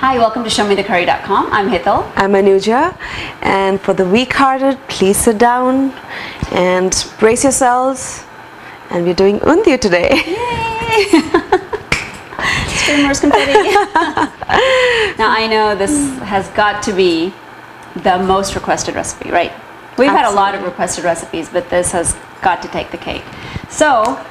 Hi, welcome to showmethecurry.com. I'm Hital. I'm Anuja, and for the weak-hearted, please sit down and brace yourselves. And we're doing Undhiyu today. Yay! Streamers confetti. Now I know this has got to be the most requested recipe, right? We've had a lot of requested recipes, but this has got to take the cake. So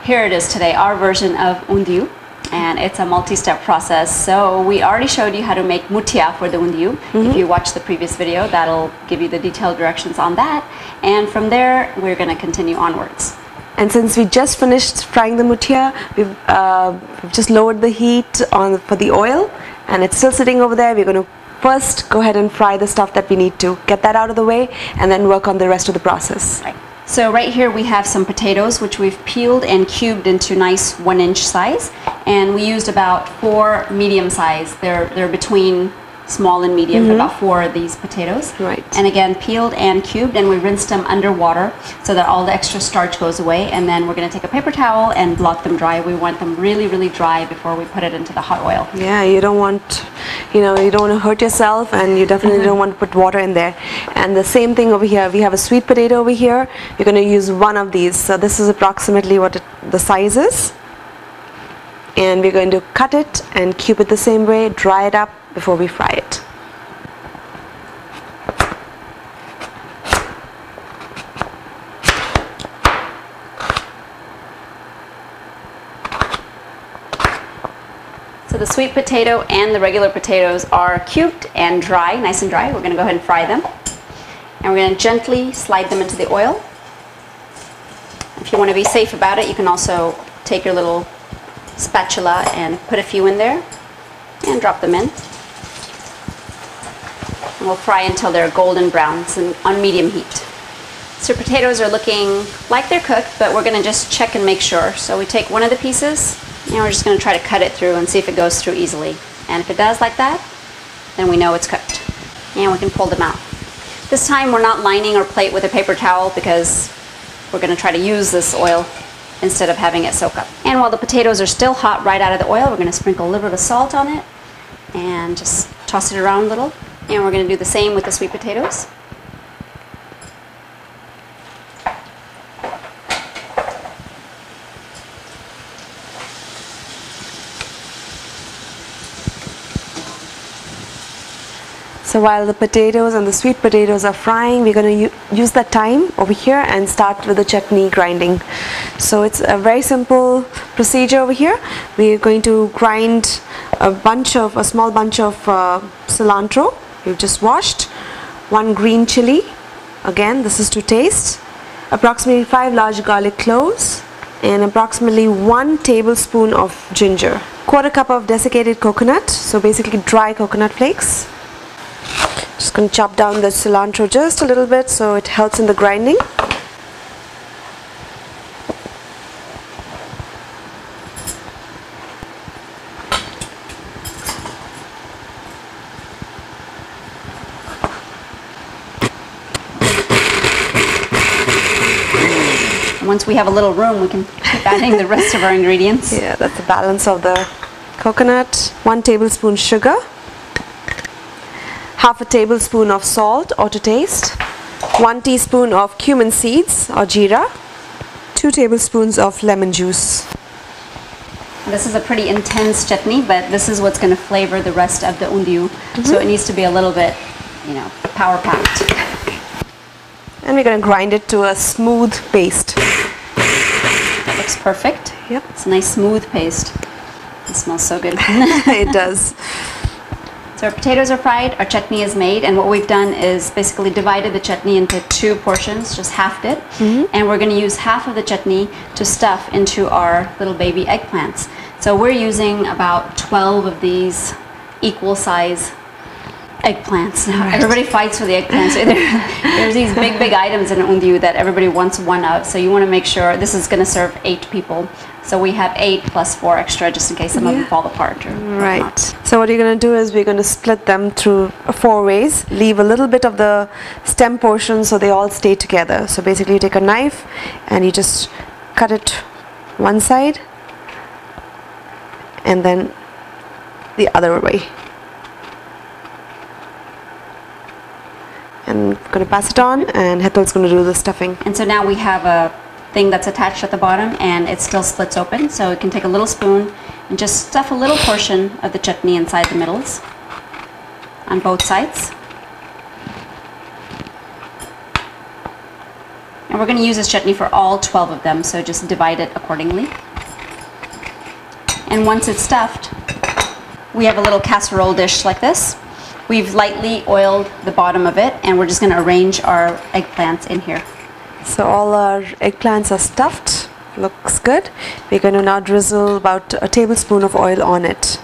here it is today, our version of Undhiyu. And it's a multi-step process. So we already showed you how to make Muthiyia for the Undhiyu. If you watched the previous video, that'll give you the detailed directions on that. And from there, we're going to continue onwards. And since we just finished frying the Muthiyia, we've just lowered the heat for the oil, and it's still sitting over there. We're going to first go ahead and fry the stuff that we need to get that out of the way, and then work on the rest of the process. Right. So right here we have some potatoes which we've peeled and cubed into nice 1-inch size, and we used about 4 medium size. They're between small and medium, about 4 of these potatoes. Right. And again, peeled and cubed, and we rinsed them under water so that all the extra starch goes away. And then we're going to take a paper towel and block them dry. We want them really, really dry before we put it into the hot oil. Yeah, you don't want, you don't want to hurt yourself, and you definitely don't want to put water in there. And the same thing over here. We have a sweet potato over here. We're going to use one of these. So this is approximately what the size is. And we're going to cut it and cube it the same way, dry it up before we fry it. So the sweet potato and the regular potatoes are cubed and dry, nice and dry. We're going to go ahead and fry them. And we're going to gently slide them into the oil. If you want to be safe about it, you can also take your little spatula and put a few in there and drop them in. And we'll fry until they're golden brown on medium heat. So potatoes are looking like they're cooked, but we're going to just check and make sure. So we take one of the pieces and we're just going to try to cut it through and see if it goes through easily. And if it does like that, then we know it's cooked. And we can pull them out. This time we're not lining our plate with a paper towel because we're going to try to use this oil instead of having it soak up. And while the potatoes are still hot right out of the oil, we're going to sprinkle a little bit of salt on it and just toss it around a little. And we're going to do the same with the sweet potatoes. So while the potatoes and the sweet potatoes are frying, we're going to use that time over here and start with the chutney grinding. So it's a very simple procedure over here. We're going to grind a small bunch of cilantro we've just washed, 1 green chili, again this is to taste, approximately 5 large garlic cloves, and approximately 1 tablespoon of ginger, 1/4 cup of desiccated coconut, so basically dry coconut flakes. Just going to chop down the cilantro just a little bit so it helps in the grinding. Once we have a little room, we can keep adding the rest of our ingredients. Yeah, that's the balance of the coconut. 1 tablespoon sugar, 1/2 tablespoon of salt or to taste, 1 teaspoon of cumin seeds or jeera, 2 tablespoons of lemon juice. This is a pretty intense chutney, but this is what's going to flavor the rest of the Undhiyu. So it needs to be a little bit, power packed. And we're going to grind it to a smooth paste. That looks perfect. Yep. It's a nice smooth paste. It smells so good. It does. So our potatoes are fried, our chutney is made, and what we've done is basically divided the chutney into 2 portions, just halved it, and we're going to use half of the chutney to stuff into our little baby eggplants. So we're using about 12 of these equal size eggplants. Now, everybody fights for the eggplants. There's these big items in Undhiyu that everybody wants one of, so you want to make sure this is going to serve 8 people. So we have 8 plus 4 extra just in case some of them fall apart. Right. So what you're going to do is we're going to split them through 4 ways. Leave a little bit of the stem portion so they all stay together. So basically you take a knife and you just cut it one side and then the other way. And I'm going to pass it on, and Hetal's going to do the stuffing. And so now we have a thing that's attached at the bottom, and it still splits open. So you can take a little spoon and just stuff a little portion of the chutney inside the middles on both sides. And we're going to use this chutney for all 12 of them, so just divide it accordingly. And once it's stuffed, we have a little casserole dish like this. We've lightly oiled the bottom of it, and we're just going to arrange our eggplants in here. So all our eggplants are stuffed. Looks good. We're going to now drizzle about a tablespoon of oil on it.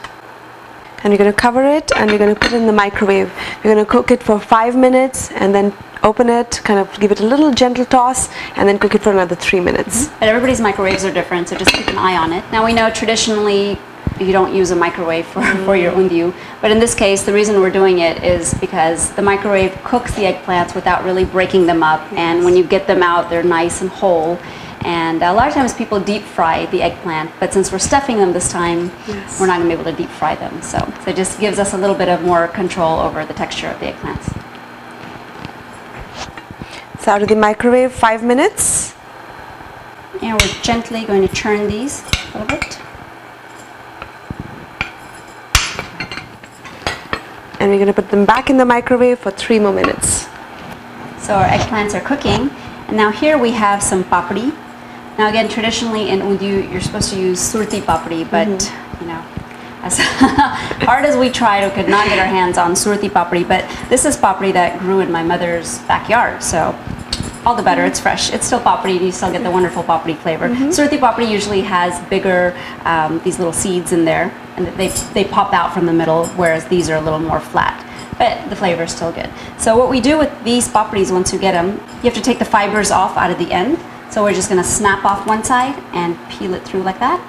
And we're going to cover it, and we're going to put it in the microwave. We're going to cook it for 5 minutes, and then open it, kind of give it a little gentle toss, and then cook it for another 3 minutes. But everybody's microwaves are different, so just keep an eye on it. Now we know traditionally you don't use a microwave for your undhiyu, but in this case the reason we're doing it is because the microwave cooks the eggplants without really breaking them up, and when you get them out they're nice and whole. And a lot of times people deep fry the eggplant, but since we're stuffing them this time, we're not going to be able to deep fry them. So it just gives us a little bit of more control over the texture of the eggplants. So out of the microwave, 5 minutes. And we're gently going to churn these a little bit. And we're going to put them back in the microwave for 3 more minutes. So our eggplants are cooking, and now here we have some papri. Now again, traditionally in undhiyu you're supposed to use surti papri, but you know, as hard as we tried, we could not get our hands on surti papri. But this is papri that grew in my mother's backyard, so all the better. It's fresh. It's still papri, and you still get the wonderful papri flavor. Surti papri usually has bigger, these little seeds in there, and they pop out from the middle, whereas these are a little more flat. But the flavor is still good. So what we do with these papris, once you get them, you have to take the fibers off out of the end. So we're just going to snap off one side and peel it through like that,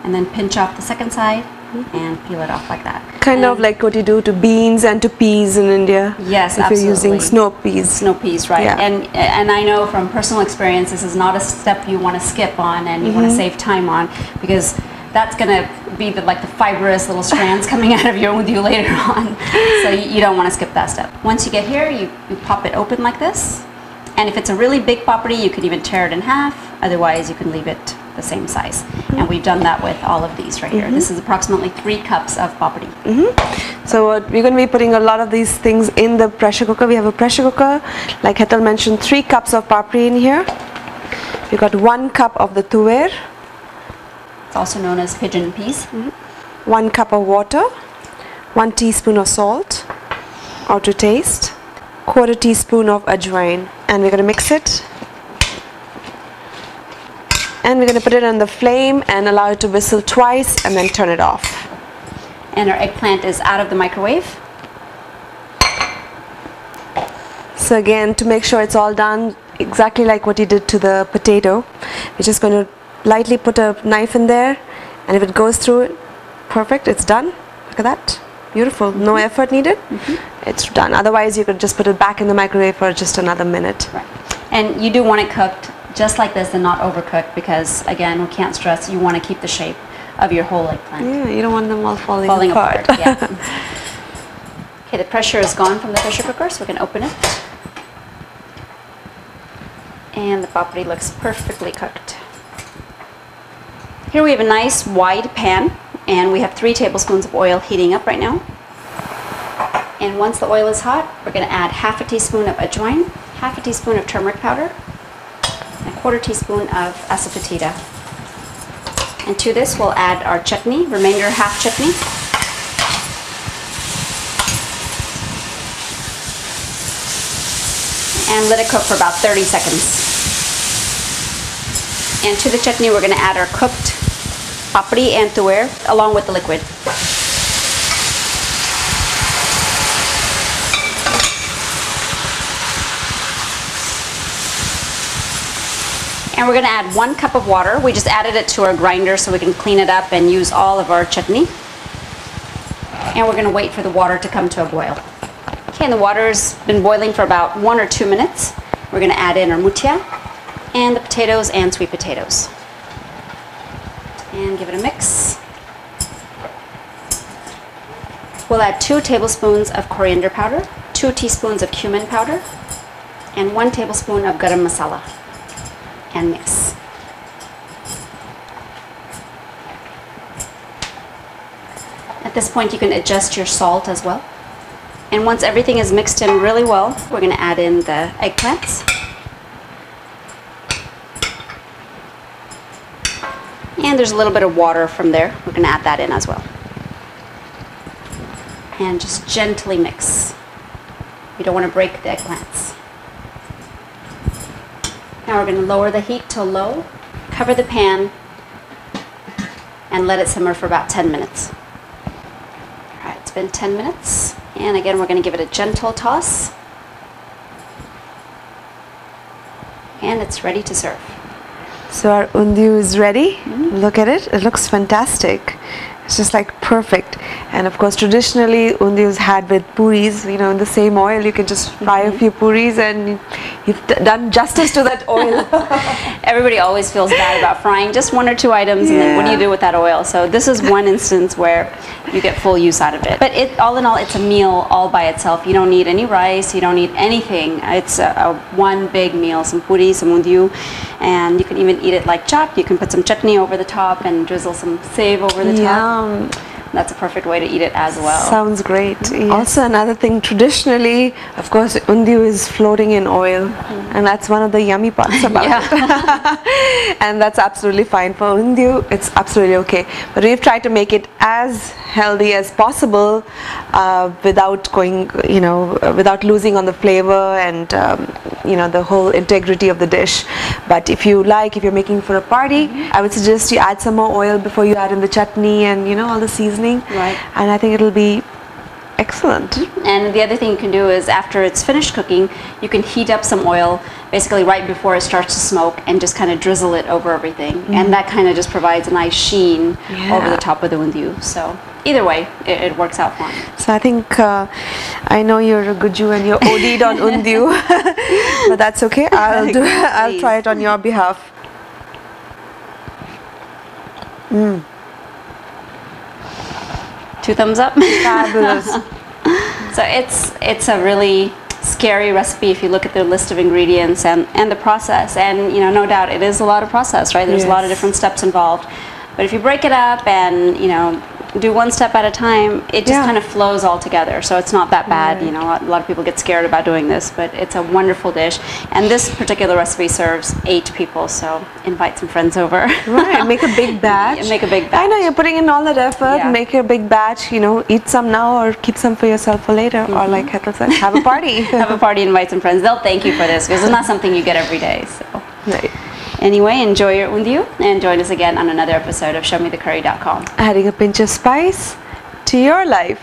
and then pinch off the second side and peel it off like that. Kind of like what you do to beans and to peas in India. Yes, if absolutely. you're using snow peas. Snow peas, right? Yeah. And I know from personal experience, this is not a step you want to skip on, and you want to save time on, because that's going to be like the fibrous little strands coming out of your undhiyu later on. So you don't want to skip that step. Once you get here, you pop it open like this. And if it's a really big papri, you could even tear it in half. Otherwise, you can leave it the same size. And we've done that with all of these right here. This is approximately 3 cups of papri. So we're going to be putting a lot of these things in the pressure cooker. We have a pressure cooker. Like Hetal mentioned, 3 cups of papri in here. We've got 1 cup of the tuer. It's also known as pigeon peas. 1 cup of water. 1 teaspoon of salt, or to taste. 1/4 teaspoon of ajwain. And we're going to mix it. And we're going to put it on the flame and allow it to whistle twice, and then turn it off. And our eggplant is out of the microwave. So again, to make sure it's all done exactly like what you did to the potato, we're just going to lightly put a knife in there, and if it goes through it, perfect, it's done. Look at that. Beautiful. No effort needed. It's done. Otherwise, you could just put it back in the microwave for just another minute. Right. And you do want it cooked just like this and not overcooked, because again, we can't stress, you want to keep the shape of your whole eggplant. Yeah, you don't want them all falling apart. Yeah. Okay, the pressure is gone from the pressure cooker, so we can open it. And the papri looks perfectly cooked. Here we have a nice wide pan, and we have 3 tablespoons of oil heating up right now. And once the oil is hot, we're going to add 1/2 teaspoon of ajwain, 1/2 teaspoon of turmeric powder, and 1/4 teaspoon of asafoetida. And to this we'll add our chutney, remainder half chutney. And let it cook for about 30 seconds. And to the chutney we're going to add our cooked papri and tuer along with the liquid. And we're going to add 1 cup of water. We just added it to our grinder so we can clean it up and use all of our chutney. And we're going to wait for the water to come to a boil. Okay, and the water's been boiling for about 1 or 2 minutes. We're going to add in our muthiyia and the potatoes and sweet potatoes. And give it a mix. We'll add 2 tablespoons of coriander powder, 2 teaspoons of cumin powder, and 1 tablespoon of garam masala, and mix. At this point you can adjust your salt as well. And once everything is mixed in really well, we're going to add in the eggplants. And there's a little bit of water from there. We're going to add that in as well. And just gently mix. You don't want to break the eggplants. Now we're going to lower the heat to low, cover the pan, and let it simmer for about 10 minutes. Alright, it's been 10 minutes. And again, we're going to give it a gentle toss. And it's ready to serve. So our undhiyu is ready. Look at it. It looks fantastic. It's just like perfect. And of course, traditionally, undhiyu is had with puris. You know, in the same oil, you can just fry a few puris and you've done justice to that oil. Everybody always feels bad about frying just 1 or 2 items, and then what do you do with that oil? So this is one instance where you get full use out of it. But all in all, it's a meal all by itself. You don't need any rice. You don't need anything. It's one big meal, some puri, some undhiyu, and you can even eat it like chopped. You can put some chutney over the top and drizzle some save over the top. That's a perfect way to eat it as well. Sounds great. Yes. Also, another thing, traditionally, of course, undhiyu is floating in oil, and that's one of the yummy parts about it. And that's absolutely fine. For undhiyu, it's absolutely okay. But we've tried to make it as healthy as possible without going, without losing on the flavor and the whole integrity of the dish. But if you're making for a party, I would suggest you add some more oil before you add in the chutney and all the seasoning. Right. And I think it'll be excellent. And the other thing you can do is after it's finished cooking, you can heat up some oil basically right before it starts to smoke and just kind of drizzle it over everything. And that kind of just provides a nice sheen over the top of the undhiyu. So either way, it works out fine. So I think I know you're a good Jew and you're OD'd on undhiyu, but that's okay. I'll try it on your behalf. 2 thumbs up. Fabulous. So it's a really scary recipe if you look at the list of ingredients and the process, and no doubt it is a lot of process, right? There's a lot of different steps involved, but if you break it up and do one step at a time, it just kind of flows all together. So it's not that bad. A lot of people get scared about doing this, but it's a wonderful dish. And this particular recipe serves 8 people, so invite some friends over. Right, make a big batch. Make a big batch. I know you're putting in all that effort. Make a big batch. Eat some now or keep some for yourself for later. Or like Hetal said, have a party. Have a party, invite some friends. They'll thank you for this because it's not something you get every day. So. Right. Anyway, enjoy your undhiyu and join us again on another episode of ShowMeTheCurry.com. Adding a pinch of spice to your life.